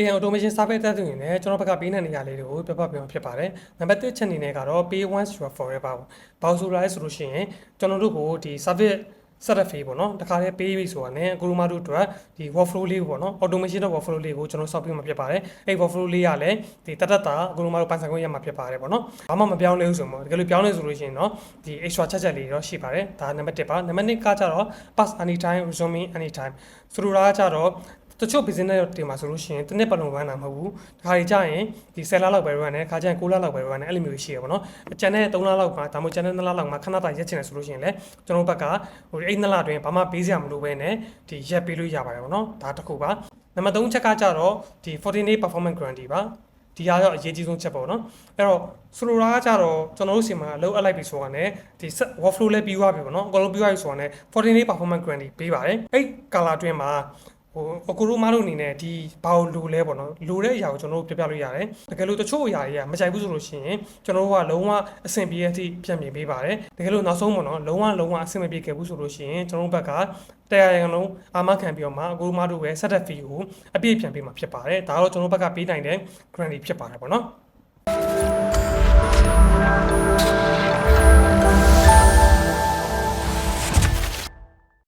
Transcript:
AI automation service တက်သူရင်လည်းကျွန်တော်ဘက်ကပေးတဲ့နေရာလေးတွေကိုပြပြပြဖြစ်ပါတယ်နံပါတ်1ချက်အနေနဲ့ကတော့ pay once you are forever ပေါ့ဘာလို့ဆိုလဲဆိုလို့ရှိရင်ကျွန်တော်တို့ကိုဒီ service setup fee ပေါ့နော်တခါလေးပေးပြီဆိုတာ ਨੇ အကူတို့မတို့အတွက်ဒီ workflow လေးပေါ့နော် automation တဲ့ workflow လေးကိုကျွန်တော်ဆောက်ပြီးမှဖြစ်ပါတယ်အဲ့ workflow လေးကလည်းဒီတတ်တာအကူတို့မတို့ပိုင်ဆိုင်ခွင့်ရမှာဖြစ်ပါတယ်ပေါ့နော်ဘာမှမပြောင်းလဲဘူးဆိုတော့တကယ်လို့ပြောင်းလဲဆိုလို့ရှိရင်တော့ဒီ extra ချက်လေးတော့ရှိပါတယ်ဒါနံပါတ်1ပါနံပါတ်2ကကြတော့ pass anytime resuming anytime ဆိုလိုတာကကြတော့တချို့ business တွေမှာဆိုလို့ရှိရင်တစ်နှစ်ပတ်လုံး run တာမဟုတ်ဘူး။ဒါခါကြီးကြာရင်ဒီ10လလောက်ပဲ run တယ်။ခါကျရင်9လလောက်ပဲ run တယ်။အဲ့လိုမျိုးရှိရပါတော့။အကျန်တဲ့3လလောက်မှာဒါမှမဟုတ်ကျန်တဲ့2လလောက်မှာခဏတာရက်ချင်တယ်ဆိုလို့ရှိရင်လည်းကျွန်တော်ဘက်ကဟိုအဲ့2လအတွင်းဘာမှပေးစရာမလိုဘဲနဲ့ဒီရက်ပေးလို့ရပါတယ်ပေါ့နော်။ဒါတစ်ခုပါ။နံပါတ်3ချက်ကကြတော့ဒီ14 day performance guarantee ပါ။ဒီကတော့အရေးကြီးဆုံးချက်ပေါ့နော်အဲ့တော့ဆိုလိုတာကကြတော့ကျွန်တော်တို့စီမှာအလုပ်အပ်လိုက်ပြီဆိုတာ ਨੇ ဒီ workflow လည်းပြီးသွားပြီပေါ့နော်အကုန်လုံးပြီးသွားပြီဆိုတာ ਨੇ 14 day performance guarantee ပေးပါတယ်အဲ့ကာလာအတွင်းမှာအကူတို့မတို့အနေနဲ့ဒီဘာလို့လူလဲပေါ့နော်လူတဲ့အရာကိုကျွန်တော်တို့ပြပြလို့ရတယ်တကယ်လို့တချို့အရာတွေကမကြိုက်ဘူးဆိုလို့ရှိရင်ကျွန်တော်တို့ကလုံးဝအဆင်ပြေတဲ့အထိပြန်ပြင်ပေးပါတယ်တကယ်လို့နောက်ဆုံးပေါ့နော်လုံးဝအဆင်မပြေခဲ့ဘူးဆိုလို့ရှိရင်ကျွန်တော်တို့ဘက်ကတရားရံလုံးအာမခံပြီးတော့မှအကူတို့မတို့ရဲ့ setup fee ကိုအပြည့်ပြန်ပေးမှာဖြစ်ပါတယ်ဒါတော့ကျွန်တော်တို့ဘက်ကပေးနိုင်တဲ့ guarantee ဖြစ်ပါတယ်ပေါ့နော်